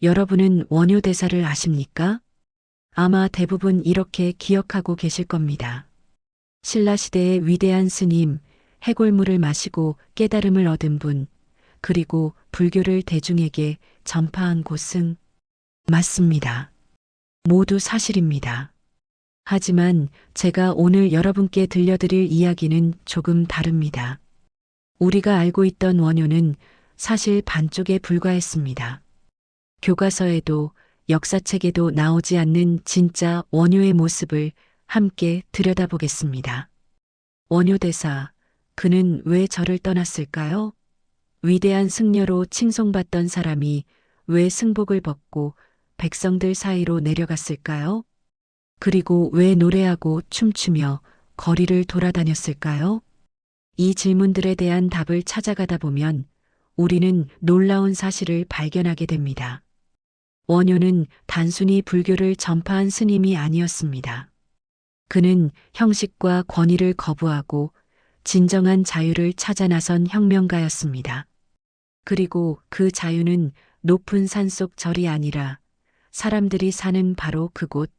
여러분은 원효 대사를 아십니까? 아마 대부분 이렇게 기억하고 계실 겁니다. 신라시대의 위대한 스님, 해골물을 마시고 깨달음을 얻은 분, 그리고 불교를 대중에게 전파한 곳은 맞습니다. 모두 사실입니다. 하지만 제가 오늘 여러분께 들려드릴 이야기는 조금 다릅니다. 우리가 알고 있던 원효는 사실 반쪽에 불과했습니다. 교과서에도 역사책에도 나오지 않는 진짜 원효의 모습을 함께 들여다보겠습니다. 원효 대사, 그는 왜 저를 떠났을까요? 위대한 승려로 칭송받던 사람이 왜 승복을 벗고 백성들 사이로 내려갔을까요? 그리고 왜 노래하고 춤추며 거리를 돌아다녔을까요? 이 질문들에 대한 답을 찾아가다 보면 우리는 놀라운 사실을 발견하게 됩니다. 원효는 단순히 불교를 전파한 스님이 아니었습니다. 그는 형식과 권위를 거부하고 진정한 자유를 찾아 나선 혁명가였습니다. 그리고 그 자유는 높은 산속 절이 아니라 사람들이 사는 바로 그곳,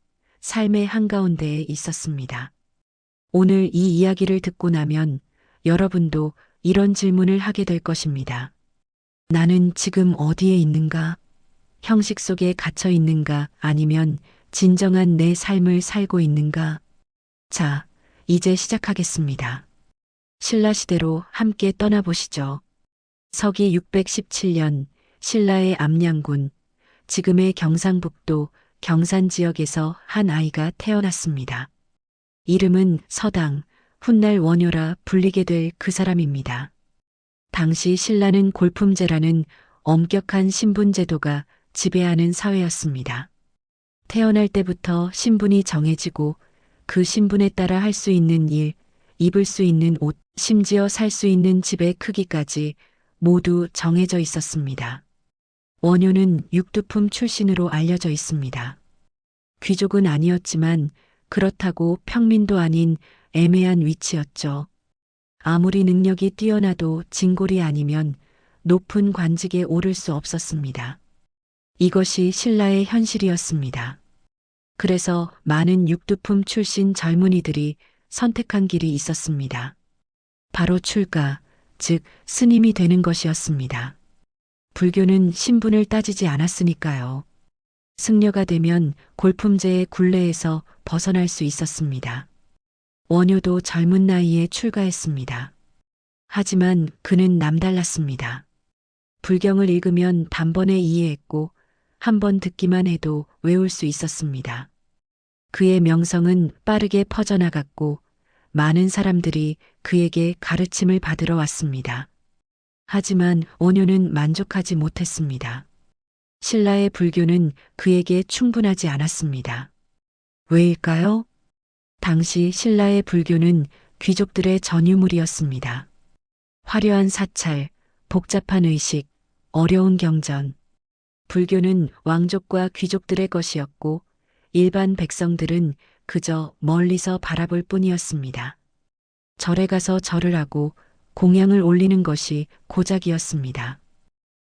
삶의 한가운데에 있었습니다. 오늘 이 이야기를 듣고 나면 여러분도 이런 질문을 하게 될 것입니다. 나는 지금 어디에 있는가? 형식 속에 갇혀 있는가? 아니면 진정한 내 삶을 살고 있는가? 자, 이제 시작하겠습니다. 신라시대로 함께 떠나보시죠. 서기 617년 신라의 암양군, 지금의 경상북도 경산 지역에서 한 아이가 태어났습니다. 이름은 서당, 훗날 원효라 불리게 될 그 사람입니다. 당시 신라는 골품제라는 엄격한 신분제도가 지배하는 사회였습니다. 태어날 때부터 신분이 정해지고 그 신분에 따라 할 수 있는 일, 입을 수 있는 옷, 심지어 살 수 있는 집의 크기까지 모두 정해져 있었습니다. 원효는 육두품 출신으로 알려져 있습니다. 귀족은 아니었지만 그렇다고 평민도 아닌 애매한 위치였죠. 아무리 능력이 뛰어나도 진골이 아니면 높은 관직에 오를 수 없었습니다. 이것이 신라의 현실이었습니다. 그래서 많은 육두품 출신 젊은이들이 선택한 길이 있었습니다. 바로 출가, 즉 스님이 되는 것이었습니다. 불교는 신분을 따지지 않았으니까요. 승려가 되면 골품제의 굴레에서 벗어날 수 있었습니다. 원효도 젊은 나이에 출가했습니다. 하지만 그는 남달랐습니다. 불경을 읽으면 단번에 이해했고 한 번 듣기만 해도 외울 수 있었습니다. 그의 명성은 빠르게 퍼져나갔고 많은 사람들이 그에게 가르침을 받으러 왔습니다. 하지만 원효는 만족하지 못했습니다. 신라의 불교는 그에게 충분하지 않았습니다. 왜일까요? 당시 신라의 불교는 귀족들의 전유물이었습니다. 화려한 사찰, 복잡한 의식, 어려운 경전. 불교는 왕족과 귀족들의 것이었고 일반 백성들은 그저 멀리서 바라볼 뿐이었습니다. 절에 가서 절을 하고 공양을 올리는 것이 고작이었습니다.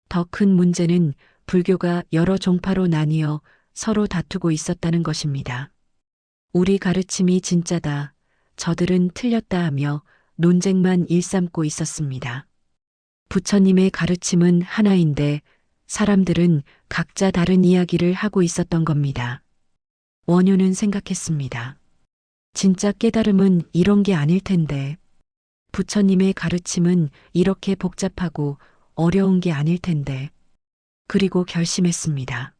더 큰 문제는 불교가 여러 종파로 나뉘어 서로 다투고 있었다는 것입니다. 우리 가르침이 진짜다, 저들은 틀렸다 하며 논쟁만 일삼고 있었습니다. 부처님의 가르침은 하나인데 사람들은 각자 다른 이야기를 하고 있었던 겁니다. 원효는 생각했습니다. 진짜 깨달음은 이런 게 아닐 텐데, 부처님의 가르침은 이렇게 복잡하고 어려운 게 아닐 텐데. 그리고 결심했습니다.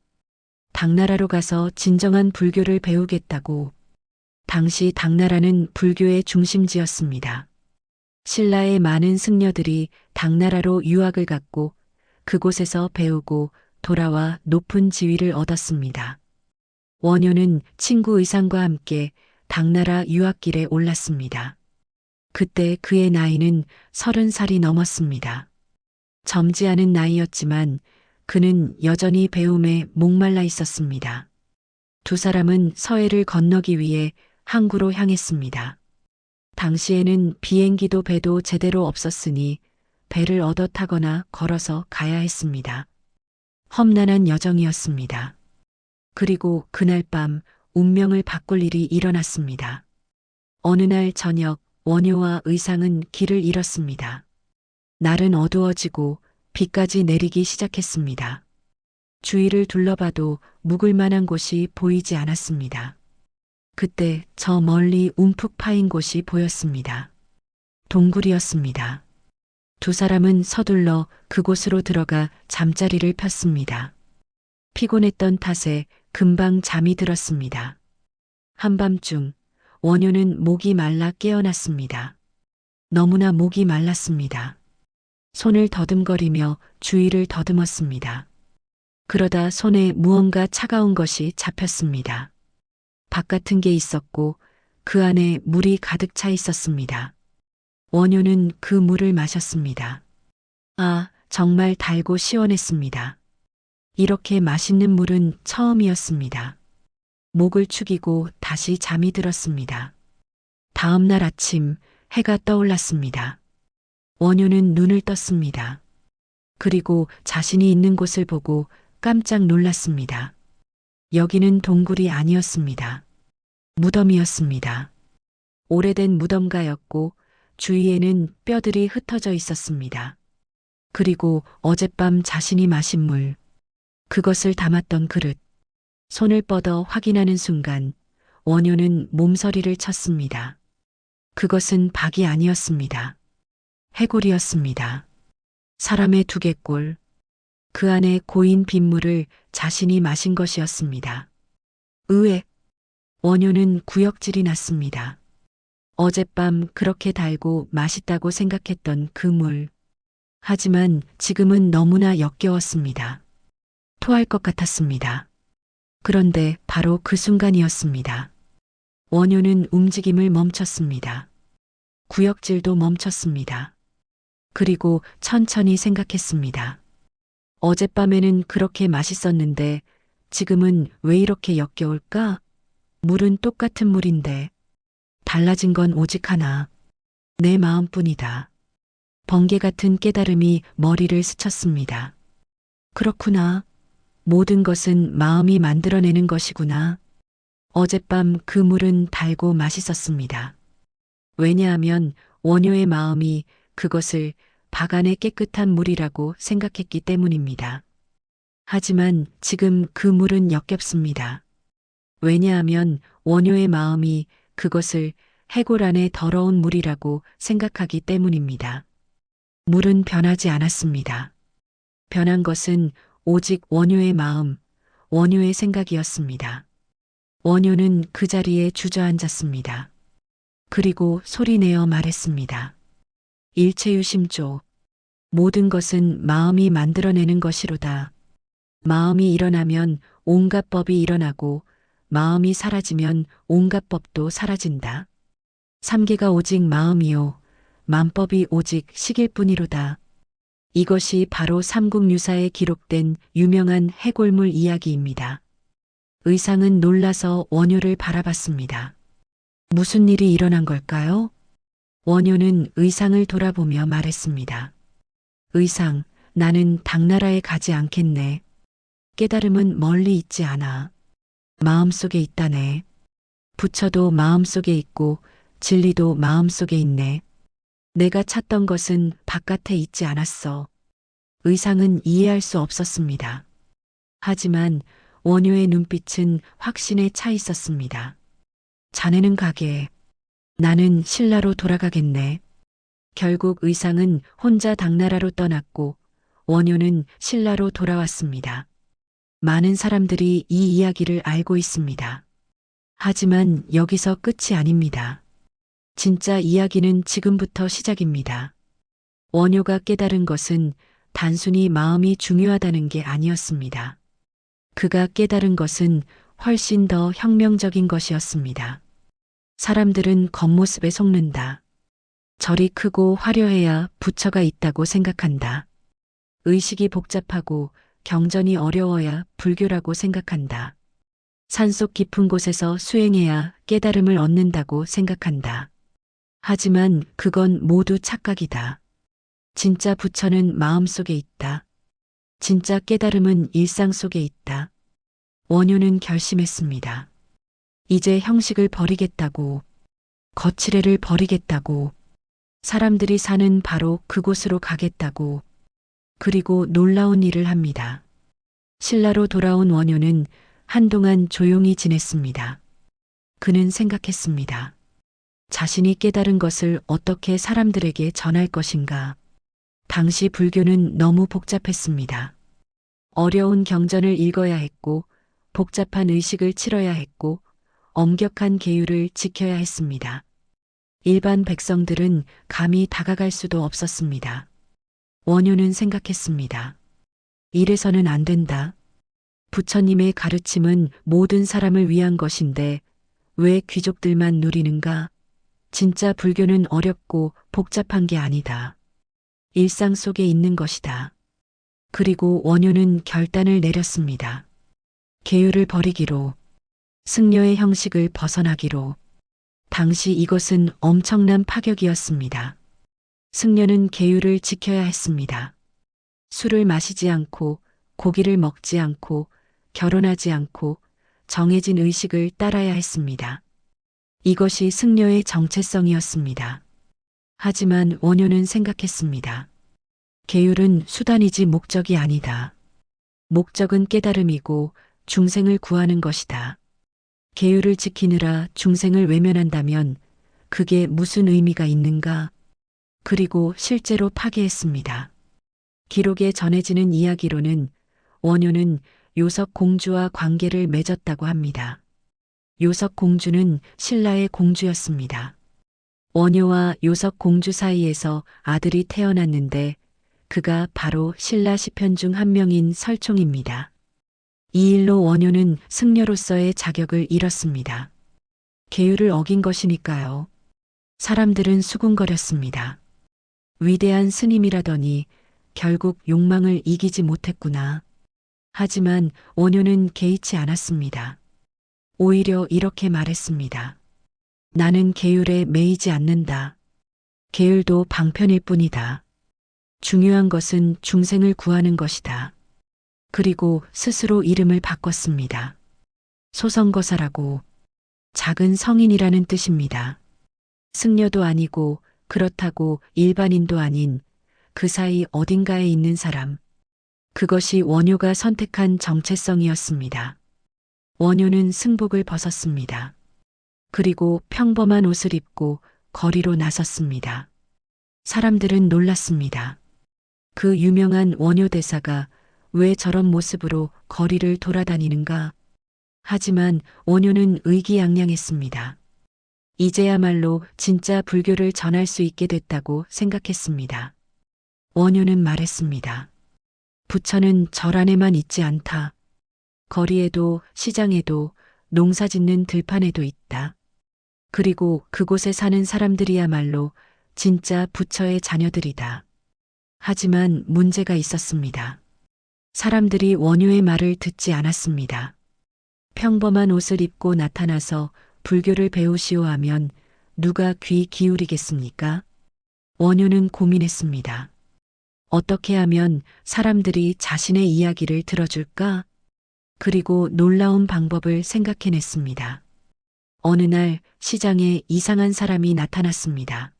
당나라로 가서 진정한 불교를 배우겠다고. 당시 당나라는 불교의 중심지였습니다. 신라의 많은 승려들이 당나라로 유학을 갔고 그곳에서 배우고 돌아와 높은 지위를 얻었습니다. 원효는 친구 의상과 함께 당나라 유학길에 올랐습니다. 그때 그의 나이는 30살이 넘었습니다. 젊지 않은 나이였지만 그는 여전히 배움에 목말라 있었습니다. 두 사람은 서해를 건너기 위해 항구로 향했습니다. 당시에는 비행기도 배도 제대로 없었으니 배를 얻어 타거나 걸어서 가야 했습니다. 험난한 여정이었습니다. 그리고 그날 밤 운명을 바꿀 일이 일어났습니다. 어느 날 저녁 원효와 의상은 길을 잃었습니다. 날은 어두워지고 비까지 내리기 시작했습니다. 주위를 둘러봐도 묵을 만한 곳이 보이지 않았습니다. 그때 저 멀리 움푹 파인 곳이 보였습니다. 동굴이었습니다. 두 사람은 서둘러 그곳으로 들어가 잠자리를 폈습니다. 피곤했던 탓에 금방 잠이 들었습니다. 한밤중 원효는 목이 말라 깨어났습니다. 너무나 목이 말랐습니다. 손을 더듬거리며 주위를 더듬었습니다. 그러다 손에 무언가 차가운 것이 잡혔습니다. 박 같은 게 있었고 그 안에 물이 가득 차 있었습니다. 원효는 그 물을 마셨습니다. 아, 정말 달고 시원했습니다. 이렇게 맛있는 물은 처음이었습니다. 목을 축이고 다시 잠이 들었습니다. 다음 날 아침 해가 떠올랐습니다. 원효는 눈을 떴습니다. 그리고 자신이 있는 곳을 보고 깜짝 놀랐습니다. 여기는 동굴이 아니었습니다. 무덤이었습니다. 오래된 무덤가였고 주위에는 뼈들이 흩어져 있었습니다. 그리고 어젯밤 자신이 마신 물, 그것을 담았던 그릇, 손을 뻗어 확인하는 순간 원효는 몸서리를 쳤습니다. 그것은 박이 아니었습니다. 해골이었습니다. 사람의 두개골, 그 안에 고인 빗물을 자신이 마신 것이었습니다. 으액! 원효는 구역질이 났습니다. 어젯밤 그렇게 달고 맛있다고 생각했던 그 물. 하지만 지금은 너무나 역겨웠습니다. 토할 것 같았습니다. 그런데 바로 그 순간이었습니다. 원효는 움직임을 멈췄습니다. 구역질도 멈췄습니다. 그리고 천천히 생각했습니다. 어젯밤에는 그렇게 맛있었는데 지금은 왜 이렇게 역겨울까? 물은 똑같은 물인데 달라진 건 오직 하나. 내 마음뿐이다. 번개 같은 깨달음이 머리를 스쳤습니다. 그렇구나. 모든 것은 마음이 만들어내는 것이구나. 어젯밤 그 물은 달고 맛있었습니다. 왜냐하면 원효의 마음이 그것을 박안의 깨끗한 물이라고 생각했기 때문입니다. 하지만 지금 그 물은 역겹습니다. 왜냐하면 원효의 마음이 그것을 해골 안의 더러운 물이라고 생각하기 때문입니다. 물은 변하지 않았습니다. 변한 것은 오직 원효의 마음, 원효의 생각이었습니다. 원효는 그 자리에 주저앉았습니다. 그리고 소리내어 말했습니다. 일체유심조. 모든 것은 마음이 만들어내는 것이로다. 마음이 일어나면 온갖 법이 일어나고 마음이 사라지면 온갖 법도 사라진다. 삼계가 오직 마음이요. 만법이 오직 식일 뿐이로다. 이것이 바로 삼국유사에 기록된 유명한 해골물 이야기입니다. 의상은 놀라서 원효를 바라봤습니다. 무슨 일이 일어난 걸까요? 원효는 의상을 돌아보며 말했습니다. 의상, 나는 당나라에 가지 않겠네. 깨달음은 멀리 있지 않아. 마음속에 있다네. 부처도 마음속에 있고 진리도 마음속에 있네. 내가 찾던 것은 바깥에 있지 않았어. 의상은 이해할 수 없었습니다. 하지만 원효의 눈빛은 확신에 차 있었습니다. 자네는 가게. 나는 신라로 돌아가겠네. 결국 의상은 혼자 당나라로 떠났고 원효는 신라로 돌아왔습니다. 많은 사람들이 이 이야기를 알고 있습니다. 하지만 여기서 끝이 아닙니다. 진짜 이야기는 지금부터 시작입니다. 원효가 깨달은 것은 단순히 마음이 중요하다는 게 아니었습니다. 그가 깨달은 것은 훨씬 더 혁명적인 것이었습니다. 사람들은 겉모습에 속는다. 절이 크고 화려해야 부처가 있다고 생각한다. 의식이 복잡하고 경전이 어려워야 불교라고 생각한다. 산속 깊은 곳에서 수행해야 깨달음을 얻는다고 생각한다. 하지만 그건 모두 착각이다. 진짜 부처는 마음속에 있다. 진짜 깨달음은 일상 속에 있다. 원효는 결심했습니다. 이제 형식을 버리겠다고, 거칠애를 버리겠다고, 사람들이 사는 바로 그곳으로 가겠다고, 그리고 놀라운 일을 합니다. 신라로 돌아온 원효는 한동안 조용히 지냈습니다. 그는 생각했습니다. 자신이 깨달은 것을 어떻게 사람들에게 전할 것인가. 당시 불교는 너무 복잡했습니다. 어려운 경전을 읽어야 했고, 복잡한 의식을 치러야 했고, 엄격한 계율을 지켜야 했습니다. 일반 백성들은 감히 다가갈 수도 없었습니다. 원효는 생각했습니다. 이래서는 안 된다. 부처님의 가르침은 모든 사람을 위한 것인데 왜 귀족들만 누리는가? 진짜 불교는 어렵고 복잡한 게 아니다. 일상 속에 있는 것이다. 그리고 원효는 결단을 내렸습니다. 계율을 버리기로, 승려의 형식을 벗어나기로. 당시 이것은 엄청난 파격이었습니다. 승려는 계율을 지켜야 했습니다. 술을 마시지 않고, 고기를 먹지 않고, 결혼하지 않고, 정해진 의식을 따라야 했습니다. 이것이 승려의 정체성이었습니다. 하지만 원효는 생각했습니다. 계율은 수단이지 목적이 아니다. 목적은 깨달음이고 중생을 구하는 것이다. 계율을 지키느라 중생을 외면한다면 그게 무슨 의미가 있는가? 그리고 실제로 파괴했습니다. 기록에 전해지는 이야기로는 원효는 요석 공주와 관계를 맺었다고 합니다. 요석 공주는 신라의 공주였습니다. 원효와 요석 공주 사이에서 아들이 태어났는데 그가 바로 신라 시편 중 한 명인 설총입니다. 이 일로 원효는 승려로서의 자격을 잃었습니다. 계율을 어긴 것이니까요. 사람들은 수군거렸습니다. 위대한 스님이라더니 결국 욕망을 이기지 못했구나. 하지만 원효는 개의치 않았습니다. 오히려 이렇게 말했습니다. 나는 계율에 매이지 않는다. 계율도 방편일 뿐이다. 중요한 것은 중생을 구하는 것이다. 그리고 스스로 이름을 바꿨습니다. 소성거사라고, 작은 성인이라는 뜻입니다. 승려도 아니고 그렇다고 일반인도 아닌 그 사이 어딘가에 있는 사람. 그것이 원효가 선택한 정체성이었습니다. 원효는 승복을 벗었습니다. 그리고 평범한 옷을 입고 거리로 나섰습니다. 사람들은 놀랐습니다. 그 유명한 원효 대사가 왜 저런 모습으로 거리를 돌아다니는가? 하지만 원효는 의기양양했습니다. 이제야말로 진짜 불교를 전할 수 있게 됐다고 생각했습니다. 원효는 말했습니다. 부처는 절 안에만 있지 않다. 거리에도 시장에도 농사 짓는 들판에도 있다. 그리고 그곳에 사는 사람들이야말로 진짜 부처의 자녀들이다. 하지만 문제가 있었습니다. 사람들이 원효의 말을 듣지 않았습니다. 평범한 옷을 입고 나타나서 불교를 배우시오 하면 누가 귀 기울이겠습니까? 원효는 고민했습니다. 어떻게 하면 사람들이 자신의 이야기를 들어줄까? 그리고 놀라운 방법을 생각해냈습니다. 어느 날 시장에 이상한 사람이 나타났습니다.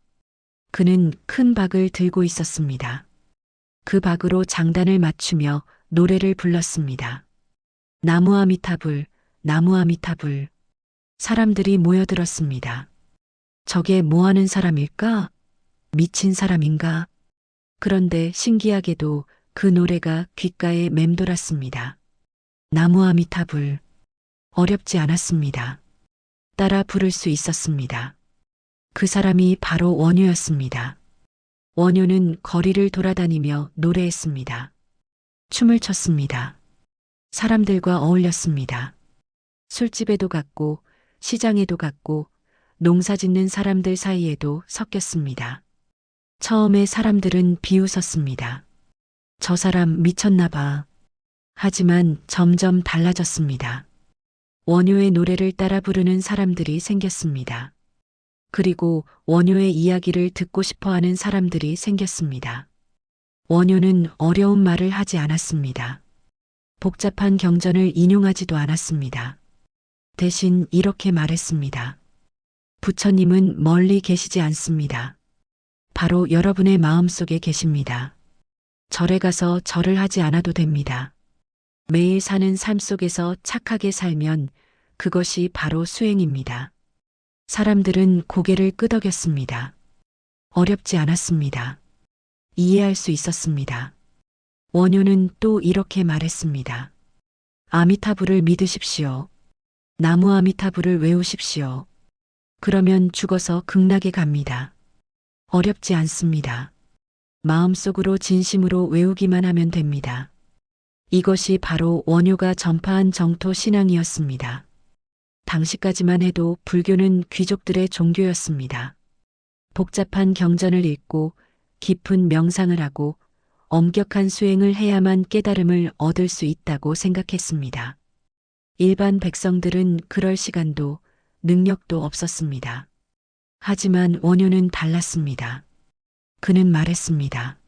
그는 큰 박을 들고 있었습니다. 그 박으로 장단을 맞추며 노래를 불렀습니다. 나무 아미타불, 나무 아미타불. 사람들이 모여들었습니다. 저게 뭐 하는 사람일까? 미친 사람인가? 그런데 신기하게도 그 노래가 귓가에 맴돌았습니다. 나무 아미타불. 어렵지 않았습니다. 따라 부를 수 있었습니다. 그 사람이 바로 원효였습니다. 원효는 거리를 돌아다니며 노래했습니다. 춤을 췄습니다. 사람들과 어울렸습니다. 술집에도 갔고 시장에도 갔고 농사 짓는 사람들 사이에도 섞였습니다. 처음에 사람들은 비웃었습니다. 저 사람 미쳤나 봐. 하지만 점점 달라졌습니다. 원효의 노래를 따라 부르는 사람들이 생겼습니다. 그리고 원효의 이야기를 듣고 싶어 하는 사람들이 생겼습니다. 원효는 어려운 말을 하지 않았습니다. 복잡한 경전을 인용하지도 않았습니다. 대신 이렇게 말했습니다. 부처님은 멀리 계시지 않습니다. 바로 여러분의 마음속에 계십니다. 절에 가서 절을 하지 않아도 됩니다. 매일 사는 삶 속에서 착하게 살면 그것이 바로 수행입니다. 사람들은 고개를 끄덕였습니다. 어렵지 않았습니다. 이해할 수 있었습니다. 원효는 또 이렇게 말했습니다. 아미타불을 믿으십시오. 나무 아미타불을 외우십시오. 그러면 죽어서 극락에 갑니다. 어렵지 않습니다. 마음속으로 진심으로 외우기만 하면 됩니다. 이것이 바로 원효가 전파한 정토 신앙이었습니다. 당시까지만 해도 불교는 귀족들의 종교였습니다. 복잡한 경전을 읽고 깊은 명상을 하고 엄격한 수행을 해야만 깨달음을 얻을 수 있다고 생각했습니다. 일반 백성들은 그럴 시간도 능력도 없었습니다. 하지만 원효는 달랐습니다. 그는 말했습니다.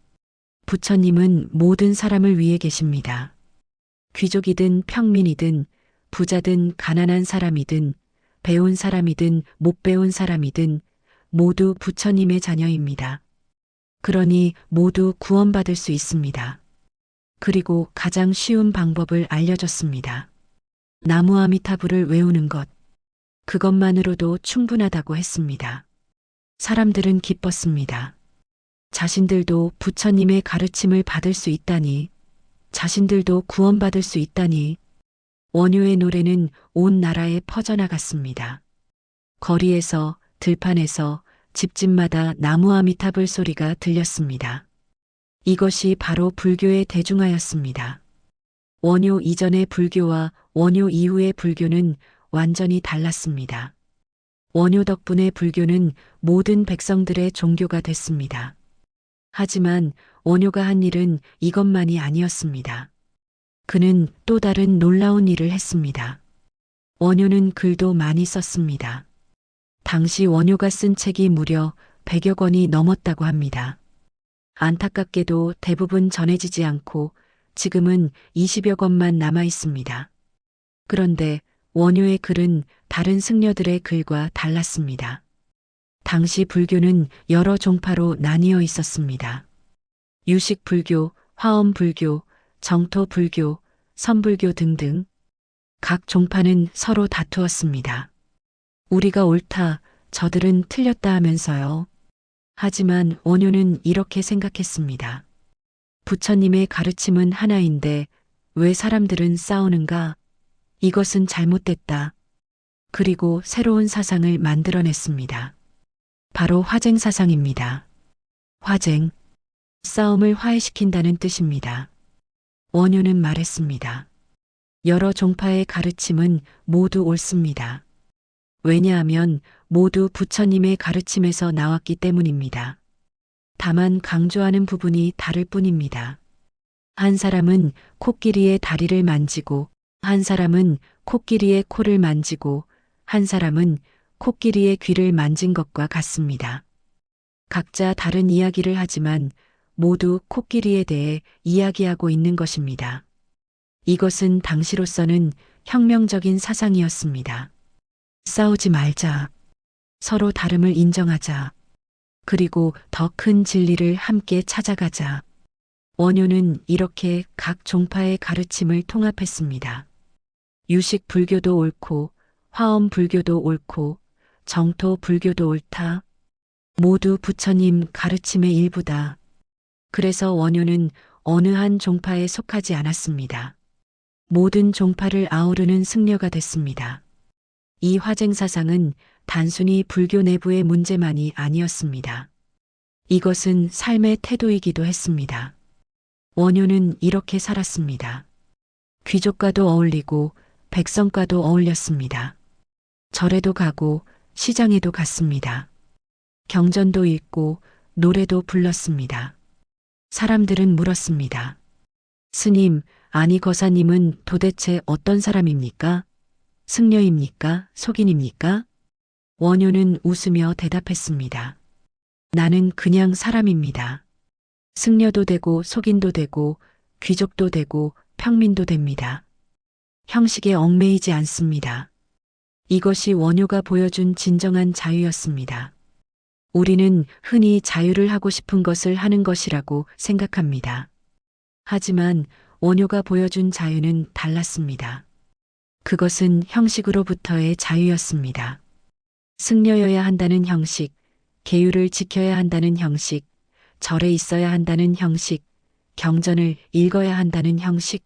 부처님은 모든 사람을 위해 계십니다. 귀족이든 평민이든 부자든 가난한 사람이든 배운 사람이든 못 배운 사람이든 모두 부처님의 자녀입니다. 그러니 모두 구원받을 수 있습니다. 그리고 가장 쉬운 방법을 알려줬습니다. 나무 아미타불을 외우는 것. 그것만으로도 충분하다고 했습니다. 사람들은 기뻤습니다. 자신들도 부처님의 가르침을 받을 수 있다니, 자신들도 구원받을 수 있다니, 원효의 노래는 온 나라에 퍼져나갔습니다. 거리에서, 들판에서, 집집마다 나무 아미타불 소리가 들렸습니다. 이것이 바로 불교의 대중화였습니다. 원효 이전의 불교와 원효 이후의 불교는 완전히 달랐습니다. 원효 덕분에 불교는 모든 백성들의 종교가 됐습니다. 하지만 원효가 한 일은 이것만이 아니었습니다. 그는 또 다른 놀라운 일을 했습니다. 원효는 글도 많이 썼습니다. 당시 원효가 쓴 책이 무려 100여 권이 넘었다고 합니다. 안타깝게도 대부분 전해지지 않고 지금은 20여 권만 남아 있습니다. 그런데 원효의 글은 다른 승려들의 글과 달랐습니다. 당시 불교는 여러 종파로 나뉘어 있었습니다. 유식불교, 화엄불교, 정토불교, 선불교 등등 각 종파는 서로 다투었습니다. 우리가 옳다, 저들은 틀렸다 하면서요. 하지만 원효는 이렇게 생각했습니다. 부처님의 가르침은 하나인데 왜 사람들은 싸우는가? 이것은 잘못됐다. 그리고 새로운 사상을 만들어냈습니다. 바로 화쟁 사상입니다. 화쟁, 싸움을 화해시킨다는 뜻입니다. 원효는 말했습니다. 여러 종파의 가르침은 모두 옳습니다. 왜냐하면 모두 부처님의 가르침에서 나왔기 때문입니다. 다만 강조하는 부분이 다를 뿐입니다. 한 사람은 코끼리의 다리를 만지고, 한 사람은 코끼리의 코를 만지고, 한 사람은 코끼리의 귀를 만진 것과 같습니다. 각자 다른 이야기를 하지만 모두 코끼리에 대해 이야기하고 있는 것입니다. 이것은 당시로서는 혁명적인 사상이었습니다. 싸우지 말자. 서로 다름을 인정하자. 그리고 더 큰 진리를 함께 찾아가자. 원효는 이렇게 각 종파의 가르침을 통합했습니다. 유식 불교도 옳고, 화엄 불교도 옳고, 정토 불교도 옳다. 모두 부처님 가르침의 일부다. 그래서 원효는 어느 한 종파에 속하지 않았습니다. 모든 종파를 아우르는 승려가 됐습니다. 이 화쟁 사상은 단순히 불교 내부의 문제만이 아니었습니다. 이것은 삶의 태도이기도 했습니다. 원효는 이렇게 살았습니다. 귀족과도 어울리고 백성과도 어울렸습니다. 절에도 가고 시장에도 갔습니다. 경전도 읽고 노래도 불렀습니다. 사람들은 물었습니다. 스님, 아니 거사님은 도대체 어떤 사람입니까? 승려입니까? 속인입니까? 원효는 웃으며 대답했습니다. 나는 그냥 사람입니다. 승려도 되고 속인도 되고 귀족도 되고 평민도 됩니다. 형식에 얽매이지 않습니다. 이것이 원효가 보여준 진정한 자유였습니다. 우리는 흔히 자유를 하고 싶은 것을 하는 것이라고 생각합니다. 하지만 원효가 보여준 자유는 달랐습니다. 그것은 형식으로부터의 자유였습니다. 승려여야 한다는 형식, 계율을 지켜야 한다는 형식, 절에 있어야 한다는 형식, 경전을 읽어야 한다는 형식.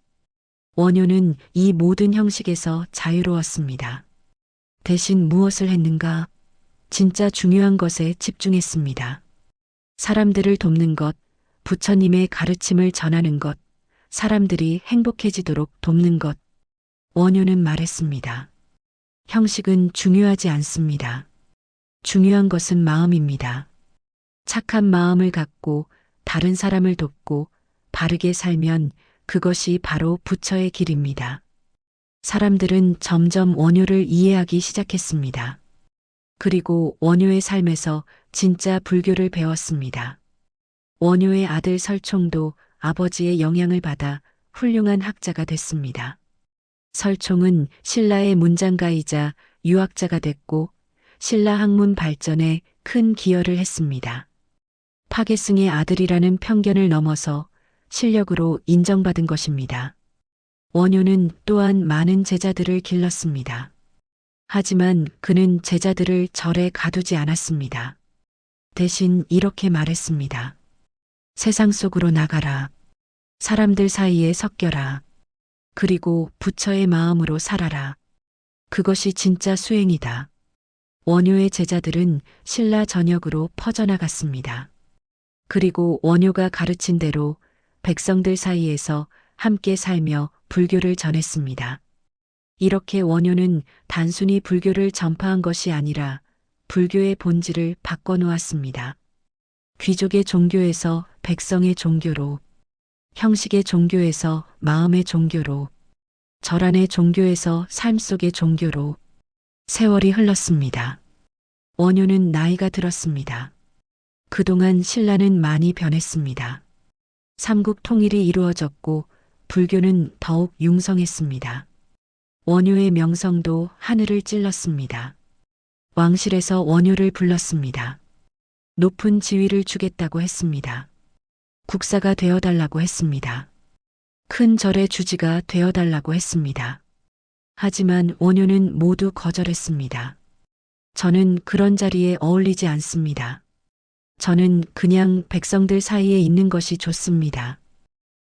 원효는 이 모든 형식에서 자유로웠습니다. 대신 무엇을 했는가? 진짜 중요한 것에 집중했습니다. 사람들을 돕는 것, 부처님의 가르침을 전하는 것, 사람들이 행복해지도록 돕는 것. 원효는 말했습니다. 형식은 중요하지 않습니다. 중요한 것은 마음입니다. 착한 마음을 갖고 다른 사람을 돕고 바르게 살면 그것이 바로 부처의 길입니다. 사람들은 점점 원효를 이해하기 시작했습니다. 그리고 원효의 삶에서 진짜 불교를 배웠습니다. 원효의 아들 설총도 아버지의 영향을 받아 훌륭한 학자가 됐습니다. 설총은 신라의 문장가이자 유학자가 됐고 신라 학문 발전에 큰 기여를 했습니다. 파계승의 아들이라는 편견을 넘어서 실력으로 인정받은 것입니다. 원효는 또한 많은 제자들을 길렀습니다. 하지만 그는 제자들을 절에 가두지 않았습니다. 대신 이렇게 말했습니다. 세상 속으로 나가라. 사람들 사이에 섞여라. 그리고 부처의 마음으로 살아라. 그것이 진짜 수행이다. 원효의 제자들은 신라 전역으로 퍼져나갔습니다. 그리고 원효가 가르친 대로 백성들 사이에서 함께 살며 불교를 전했습니다. 이렇게 원효는 단순히 불교를 전파한 것이 아니라 불교의 본질을 바꿔놓았습니다. 귀족의 종교에서 백성의 종교로, 형식의 종교에서 마음의 종교로, 절안의 종교에서 삶 속의 종교로. 세월이 흘렀습니다. 원효는 나이가 들었습니다. 그동안 신라는 많이 변했습니다. 삼국 통일이 이루어졌고 불교는 더욱 융성했습니다. 원효의 명성도 하늘을 찔렀습니다. 왕실에서 원효를 불렀습니다. 높은 지위를 주겠다고 했습니다. 국사가 되어달라고 했습니다. 큰 절의 주지가 되어달라고 했습니다. 하지만 원효는 모두 거절했습니다. 저는 그런 자리에 어울리지 않습니다. 저는 그냥 백성들 사이에 있는 것이 좋습니다.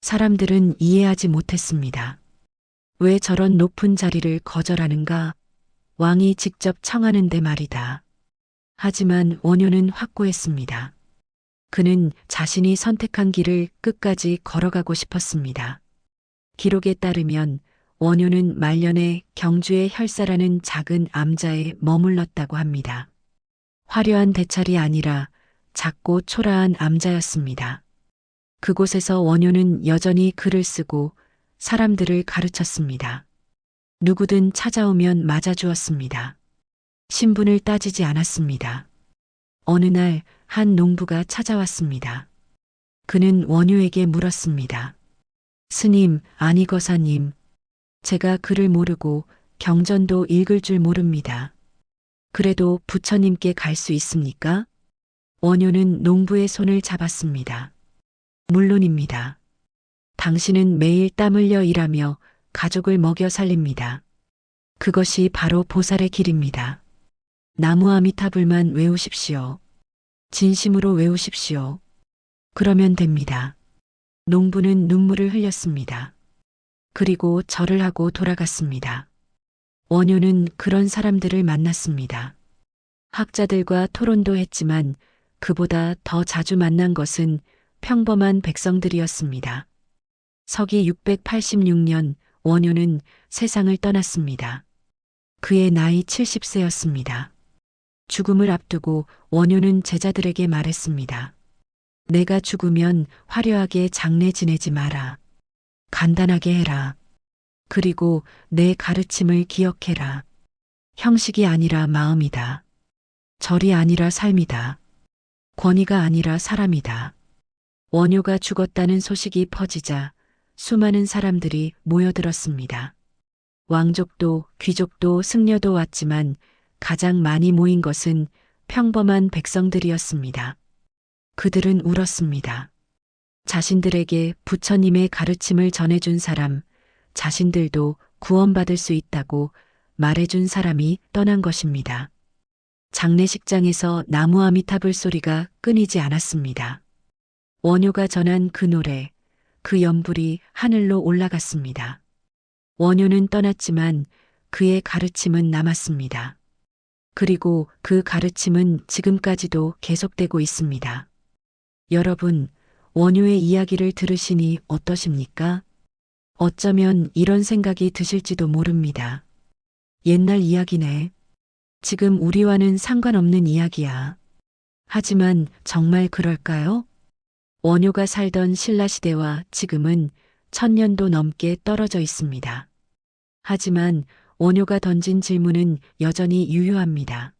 사람들은 이해하지 못했습니다. 왜 저런 높은 자리를 거절하는가? 왕이 직접 청하는데 말이다. 하지만 원효는 확고했습니다. 그는 자신이 선택한 길을 끝까지 걸어가고 싶었습니다. 기록에 따르면 원효는 말년에 경주의 혈사라는 작은 암자에 머물렀다고 합니다. 화려한 대찰이 아니라 작고 초라한 암자였습니다. 그곳에서 원효는 여전히 글을 쓰고 사람들을 가르쳤습니다. 누구든 찾아오면 맞아주었습니다. 신분을 따지지 않았습니다. 어느 날 한 농부가 찾아왔습니다. 그는 원효에게 물었습니다. 스님, 아니 거사님, 제가 글을 모르고 경전도 읽을 줄 모릅니다. 그래도 부처님께 갈 수 있습니까? 원효는 농부의 손을 잡았습니다. 물론입니다. 당신은 매일 땀 흘려 일하며 가족을 먹여 살립니다. 그것이 바로 보살의 길입니다. 나무 아미타불만 외우십시오. 진심으로 외우십시오. 그러면 됩니다. 농부는 눈물을 흘렸습니다. 그리고 절을 하고 돌아갔습니다. 원효는 그런 사람들을 만났습니다. 학자들과 토론도 했지만 그보다 더 자주 만난 것은 평범한 백성들이었습니다. 서기 686년 원효는 세상을 떠났습니다. 그의 나이 70세였습니다. 죽음을 앞두고 원효는 제자들에게 말했습니다. 내가 죽으면 화려하게 장례 지내지 마라. 간단하게 해라. 그리고 내 가르침을 기억해라. 형식이 아니라 마음이다. 절이 아니라 삶이다. 권위가 아니라 사람이다. 원효가 죽었다는 소식이 퍼지자 수많은 사람들이 모여들었습니다. 왕족도 귀족도 승려도 왔지만 가장 많이 모인 것은 평범한 백성들이었습니다. 그들은 울었습니다. 자신들에게 부처님의 가르침을 전해준 사람, 자신들도 구원받을 수 있다고 말해준 사람이 떠난 것입니다. 장례식장에서 나무 아미타불 소리가 끊이지 않았습니다. 원효가 전한 그 노래, 그 연불이 하늘로 올라갔습니다. 원효는 떠났지만 그의 가르침은 남았습니다. 그리고 그 가르침은 지금까지도 계속되고 있습니다. 여러분, 원효의 이야기를 들으시니 어떠십니까? 어쩌면 이런 생각이 드실지도 모릅니다. 옛날 이야기네. 지금 우리와는 상관없는 이야기야. 하지만 정말 그럴까요? 원효가 살던 신라시대와 지금은 1000년도 넘게 떨어져 있습니다. 하지만 원효가 던진 질문은 여전히 유효합니다.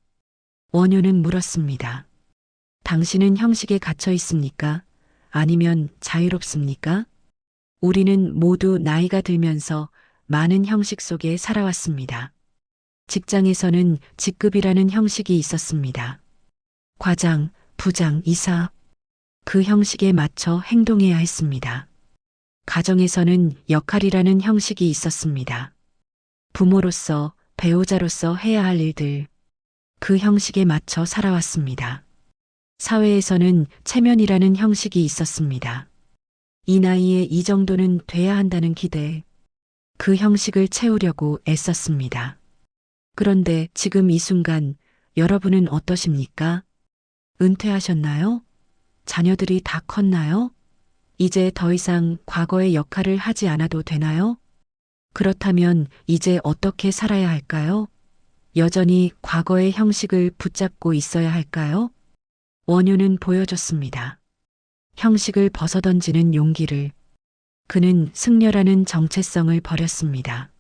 원효는 물었습니다. 당신은 형식에 갇혀 있습니까? 아니면 자유롭습니까? 우리는 모두 나이가 들면서 많은 형식 속에 살아왔습니다. 직장에서는 직급이라는 형식이 있었습니다. 과장, 부장, 이사. 그 형식에 맞춰 행동해야 했습니다. 가정에서는 역할이라는 형식이 있었습니다. 부모로서, 배우자로서 해야 할 일들. 그 형식에 맞춰 살아왔습니다. 사회에서는 체면이라는 형식이 있었습니다. 이 나이에 이 정도는 돼야 한다는 기대. 그 형식을 채우려고 애썼습니다. 그런데 지금 이 순간 여러분은 어떠십니까? 은퇴하셨나요? 자녀들이 다 컸나요? 이제 더 이상 과거의 역할을 하지 않아도 되나요? 그렇다면 이제 어떻게 살아야 할까요? 여전히 과거의 형식을 붙잡고 있어야 할까요? 원효는 보여줬습니다. 형식을 벗어던지는 용기를. 그는 승려라는 정체성을 버렸습니다.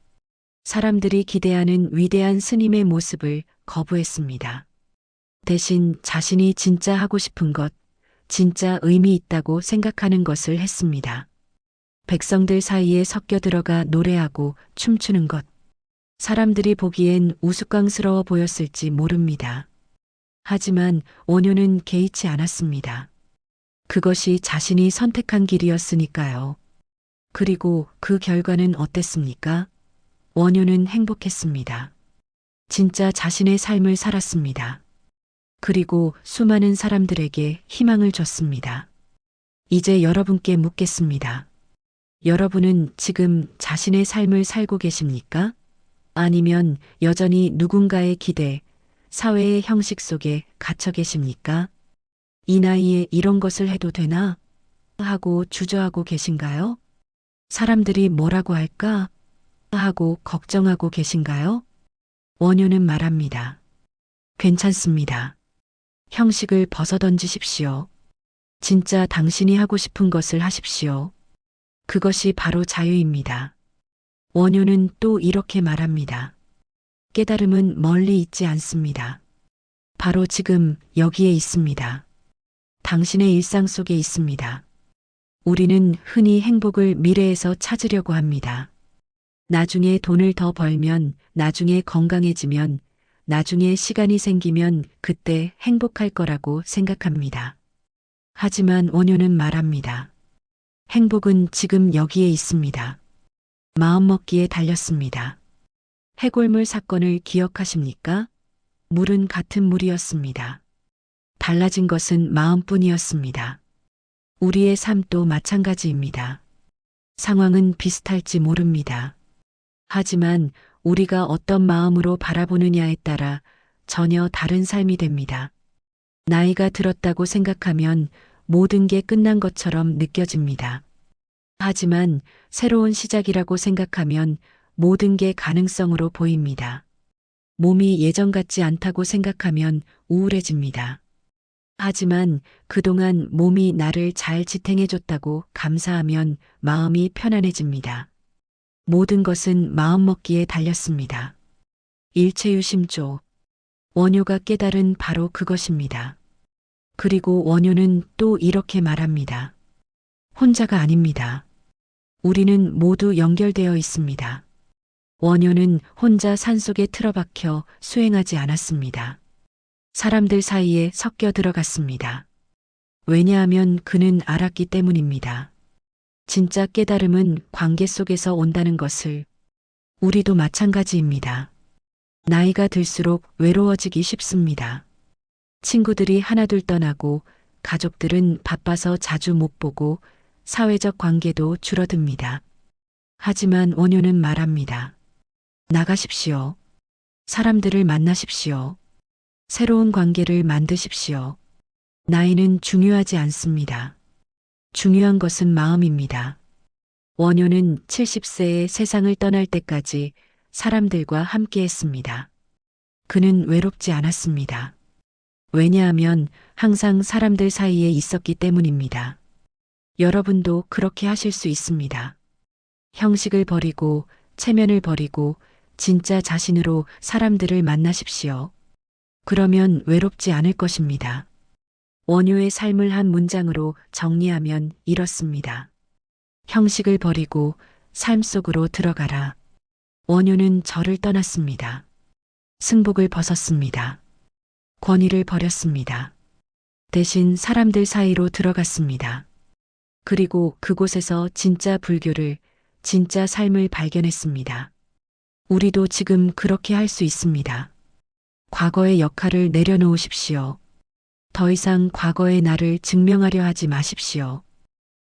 사람들이 기대하는 위대한 스님의 모습을 거부했습니다. 대신 자신이 진짜 하고 싶은 것, 진짜 의미 있다고 생각하는 것을 했습니다. 백성들 사이에 섞여 들어가 노래하고 춤추는 것. 사람들이 보기엔 우스꽝스러워 보였을지 모릅니다. 하지만 원효는 개의치 않았습니다. 그것이 자신이 선택한 길이었으니까요. 그리고 그 결과는 어땠습니까? 원효는 행복했습니다. 진짜 자신의 삶을 살았습니다. 그리고 수많은 사람들에게 희망을 줬습니다. 이제 여러분께 묻겠습니다. 여러분은 지금 자신의 삶을 살고 계십니까? 아니면 여전히 누군가의 기대, 사회의 형식 속에 갇혀 계십니까? 이 나이에 이런 것을 해도 되나? 하고 주저하고 계신가요? 사람들이 뭐라고 할까? 하고 걱정하고 계신가요? 원효는 말합니다. 괜찮습니다. 형식을 벗어던지십시오. 진짜 당신이 하고 싶은 것을 하십시오. 그것이 바로 자유입니다. 원효는 또 이렇게 말합니다. 깨달음은 멀리 있지 않습니다. 바로 지금 여기에 있습니다. 당신의 일상 속에 있습니다. 우리는 흔히 행복을 미래에서 찾으려고 합니다. 나중에 돈을 더 벌면, 나중에 건강해지면, 나중에 시간이 생기면 그때 행복할 거라고 생각합니다. 하지만 원효는 말합니다. 행복은 지금 여기에 있습니다. 마음먹기에 달렸습니다. 해골물 사건을 기억하십니까? 물은 같은 물이었습니다. 달라진 것은 마음뿐이었습니다. 우리의 삶도 마찬가지입니다. 상황은 비슷할지 모릅니다. 하지만 우리가 어떤 마음으로 바라보느냐에 따라 전혀 다른 삶이 됩니다. 나이가 들었다고 생각하면 모든 게 끝난 것처럼 느껴집니다. 하지만 새로운 시작이라고 생각하면 모든 게 가능성으로 보입니다. 몸이 예전 같지 않다고 생각하면 우울해집니다. 하지만 그동안 몸이 나를 잘 지탱해줬다고 감사하면 마음이 편안해집니다. 모든 것은 마음먹기에 달렸습니다. 일체유심조. 원효가 깨달은 바로 그것입니다. 그리고 원효는 또 이렇게 말합니다. 혼자가 아닙니다. 우리는 모두 연결되어 있습니다. 원효는 혼자 산속에 틀어박혀 수행하지 않았습니다. 사람들 사이에 섞여 들어갔습니다. 왜냐하면 그는 알았기 때문입니다. 진짜 깨달음은 관계 속에서 온다는 것을. 우리도 마찬가지입니다. 나이가 들수록 외로워지기 쉽습니다. 친구들이 하나둘 떠나고 가족들은 바빠서 자주 못 보고 사회적 관계도 줄어듭니다. 하지만 원효는 말합니다. 나가십시오. 사람들을 만나십시오. 새로운 관계를 만드십시오. 나이는 중요하지 않습니다. 중요한 것은 마음입니다. 원효는 70세에 세상을 떠날 때까지 사람들과 함께 했습니다. 그는 외롭지 않았습니다. 왜냐하면 항상 사람들 사이에 있었기 때문입니다. 여러분도 그렇게 하실 수 있습니다. 형식을 버리고 체면을 버리고 진짜 자신으로 사람들을 만나십시오. 그러면 외롭지 않을 것입니다. 원효의 삶을 한 문장으로 정리하면 이렇습니다. 형식을 버리고 삶 속으로 들어가라. 원효는 절을 떠났습니다. 승복을 벗었습니다. 권위를 버렸습니다. 대신 사람들 사이로 들어갔습니다. 그리고 그곳에서 진짜 불교를, 진짜 삶을 발견했습니다. 우리도 지금 그렇게 할 수 있습니다. 과거의 역할을 내려놓으십시오. 더 이상 과거의 나를 증명하려 하지 마십시오.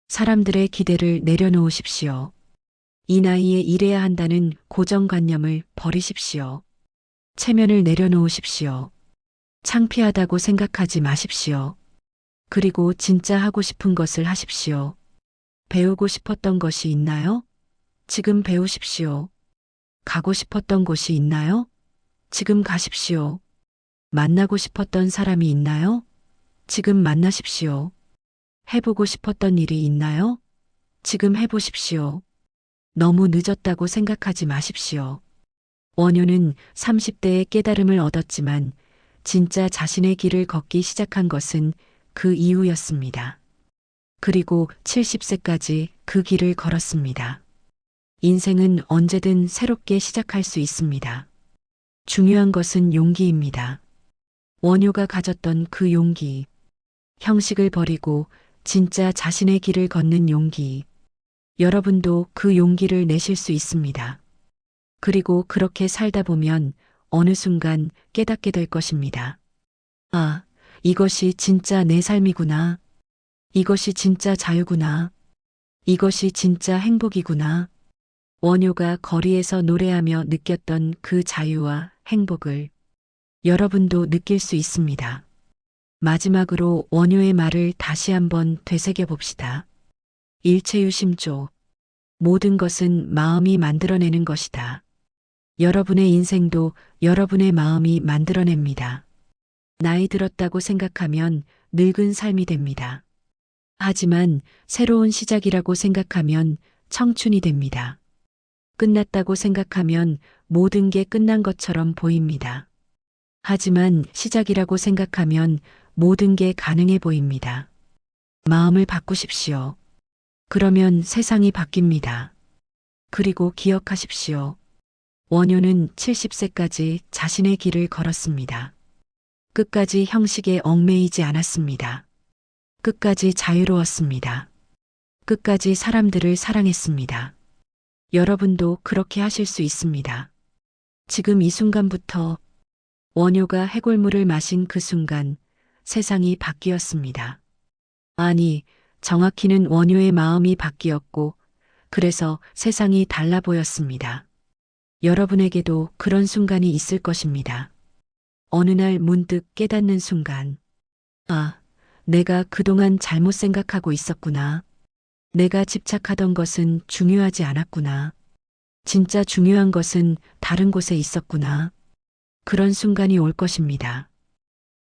사람들의 기대를 내려놓으십시오. 이 나이에 일해야 한다는 고정관념을 버리십시오. 체면을 내려놓으십시오. 창피하다고 생각하지 마십시오. 그리고 진짜 하고 싶은 것을 하십시오. 배우고 싶었던 것이 있나요? 지금 배우십시오. 가고 싶었던 곳이 있나요? 지금 가십시오. 만나고 싶었던 사람이 있나요? 지금 만나십시오. 해보고 싶었던 일이 있나요? 지금 해보십시오. 너무 늦었다고 생각하지 마십시오. 원효는 30대에 깨달음을 얻었지만 진짜 자신의 길을 걷기 시작한 것은 그 이후였습니다. 그리고 70세까지 그 길을 걸었습니다. 인생은 언제든 새롭게 시작할 수 있습니다. 중요한 것은 용기입니다. 원효가 가졌던 그 용기, 형식을 버리고 진짜 자신의 길을 걷는 용기. 여러분도 그 용기를 내실 수 있습니다. 그리고 그렇게 살다 보면 어느 순간 깨닫게 될 것입니다. 아, 이것이 진짜 내 삶이구나. 이것이 진짜 자유구나. 이것이 진짜 행복이구나. 원효가 거리에서 노래하며 느꼈던 그 자유와 행복을 여러분도 느낄 수 있습니다. 마지막으로 원효의 말을 다시 한번 되새겨 봅시다. 일체유심조. 모든 것은 마음이 만들어내는 것이다. 여러분의 인생도 여러분의 마음이 만들어냅니다. 나이 들었다고 생각하면 늙은 삶이 됩니다. 하지만 새로운 시작이라고 생각하면 청춘이 됩니다. 끝났다고 생각하면 모든 게 끝난 것처럼 보입니다. 하지만 시작이라고 생각하면 모든 게 가능해 보입니다. 마음을 바꾸십시오. 그러면 세상이 바뀝니다. 그리고 기억하십시오. 원효는 70세까지 자신의 길을 걸었습니다. 끝까지 형식에 얽매이지 않았습니다. 끝까지 자유로웠습니다. 끝까지 사람들을 사랑했습니다. 여러분도 그렇게 하실 수 있습니다. 지금 이 순간부터 원효가 해골물을 마신 그 순간 세상이 바뀌었습니다. 아니, 정확히는 원효의 마음이 바뀌었고 그래서 세상이 달라 보였습니다. 여러분에게도 그런 순간이 있을 것입니다. 어느 날 문득 깨닫는 순간. 아, 내가 그동안 잘못 생각하고 있었구나. 내가 집착하던 것은 중요하지 않았구나. 진짜 중요한 것은 다른 곳에 있었구나. 그런 순간이 올 것입니다.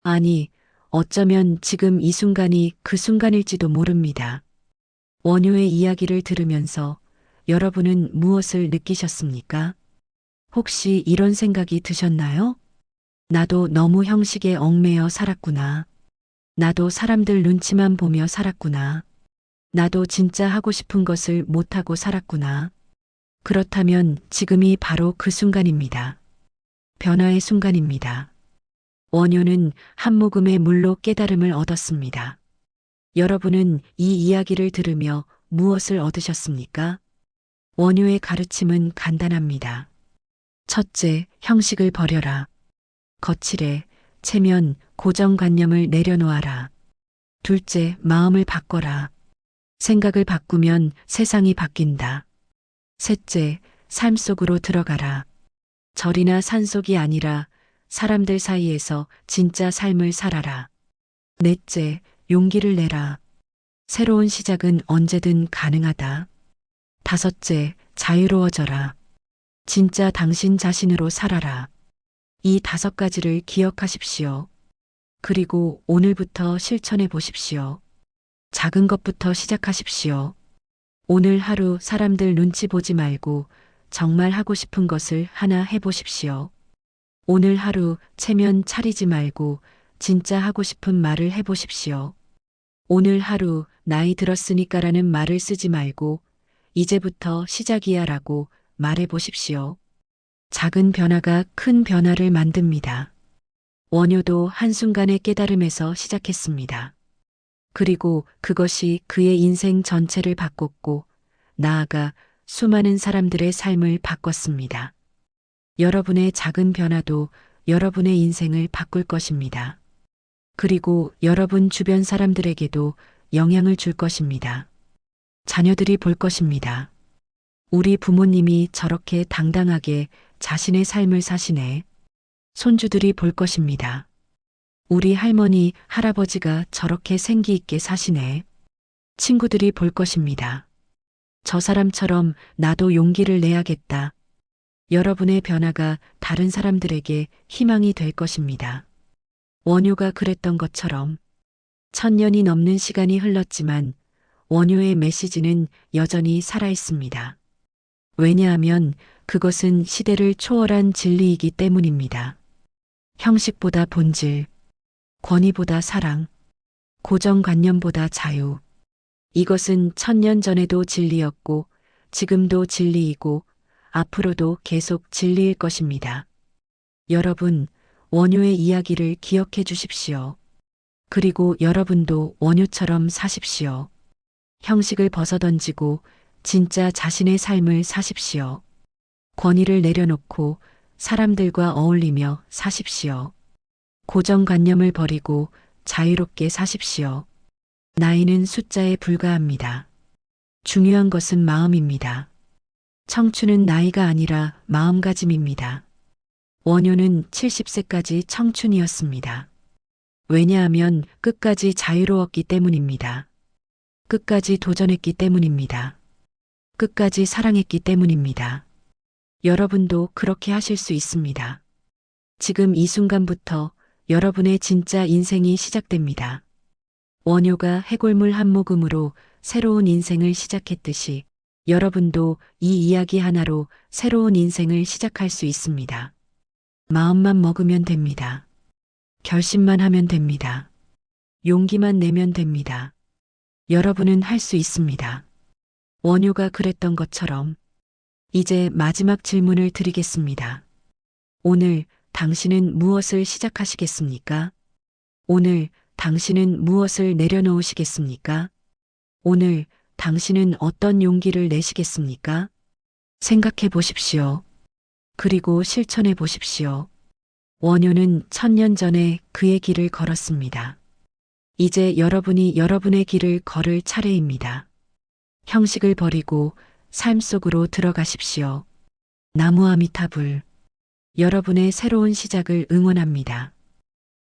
아니, 어쩌면 지금 이 순간이 그 순간일지도 모릅니다. 원효의 이야기를 들으면서 여러분은 무엇을 느끼셨습니까? 혹시 이런 생각이 드셨나요? 나도 너무 형식에 얽매여 살았구나. 나도 사람들 눈치만 보며 살았구나. 나도 진짜 하고 싶은 것을 못하고 살았구나. 그렇다면 지금이 바로 그 순간입니다. 변화의 순간입니다. 원효는 한 모금의 물로 깨달음을 얻었습니다. 여러분은 이 이야기를 들으며 무엇을 얻으셨습니까? 원효의 가르침은 간단합니다. 첫째, 형식을 버려라. 거칠해, 체면, 고정관념을 내려놓아라. 둘째, 마음을 바꿔라. 생각을 바꾸면 세상이 바뀐다. 셋째, 삶 속으로 들어가라. 절이나 산속이 아니라 사람들 사이에서 진짜 삶을 살아라. 넷째, 용기를 내라. 새로운 시작은 언제든 가능하다. 다섯째, 자유로워져라. 진짜 당신 자신으로 살아라. 이 5가지를 기억하십시오. 그리고 오늘부터 실천해 보십시오. 작은 것부터 시작하십시오. 오늘 하루 사람들 눈치 보지 말고 정말 하고 싶은 것을 하나 해보십시오. 오늘 하루 체면 차리지 말고 진짜 하고 싶은 말을 해보십시오. 오늘 하루 나이 들었으니까라는 말을 쓰지 말고 이제부터 시작이야 라고 말해보십시오. 작은 변화가 큰 변화를 만듭니다. 원효도 한순간의 깨달음에서 시작했습니다. 그리고 그것이 그의 인생 전체를 바꿨고 나아가 수많은 사람들의 삶을 바꿨습니다. 여러분의 작은 변화도 여러분의 인생을 바꿀 것입니다. 그리고 여러분 주변 사람들에게도 영향을 줄 것입니다. 자녀들이 볼 것입니다. 우리 부모님이 저렇게 당당하게 자신의 삶을 사시네. 손주들이 볼 것입니다. 우리 할머니, 할아버지가 저렇게 생기 있게 사시네. 친구들이 볼 것입니다. 저 사람처럼 나도 용기를 내야겠다. 여러분의 변화가 다른 사람들에게 희망이 될 것입니다. 원효가 그랬던 것처럼 1000년이 넘는 시간이 흘렀지만 원효의 메시지는 여전히 살아있습니다. 왜냐하면 그것은 시대를 초월한 진리이기 때문입니다. 형식보다 본질, 권위보다 사랑, 고정관념보다 자유. 이것은 1000년 전에도 진리였고 지금도 진리이고 앞으로도 계속 진리일 것입니다. 여러분, 원효의 이야기를 기억해 주십시오. 그리고 여러분도 원효처럼 사십시오. 형식을 벗어던지고 진짜 자신의 삶을 사십시오. 권위를 내려놓고 사람들과 어울리며 사십시오. 고정관념을 버리고 자유롭게 사십시오. 나이는 숫자에 불과합니다. 중요한 것은 마음입니다. 청춘은 나이가 아니라 마음가짐입니다. 원효는 70세까지 청춘이었습니다. 왜냐하면 끝까지 자유로웠기 때문입니다. 끝까지 도전했기 때문입니다. 끝까지 사랑했기 때문입니다. 여러분도 그렇게 하실 수 있습니다. 지금 이 순간부터 여러분의 진짜 인생이 시작됩니다. 원효가 해골물 한 모금으로 새로운 인생을 시작했듯이 여러분도 이 이야기 하나로 새로운 인생을 시작할 수 있습니다. 마음만 먹으면 됩니다. 결심만 하면 됩니다. 용기만 내면 됩니다. 여러분은 할 수 있습니다. 원효가 그랬던 것처럼 이제 마지막 질문을 드리겠습니다. 오늘 당신은 무엇을 시작하시겠습니까? 오늘 당신은 무엇을 내려놓으시겠습니까? 오늘 당신은 어떤 용기를 내시겠습니까? 생각해 보십시오. 그리고 실천해 보십시오. 원효는 1000년 전에 그의 길을 걸었습니다. 이제 여러분이 여러분의 길을 걸을 차례입니다. 형식을 버리고 삶 속으로 들어가십시오. 나무아미타불. 여러분의 새로운 시작을 응원합니다.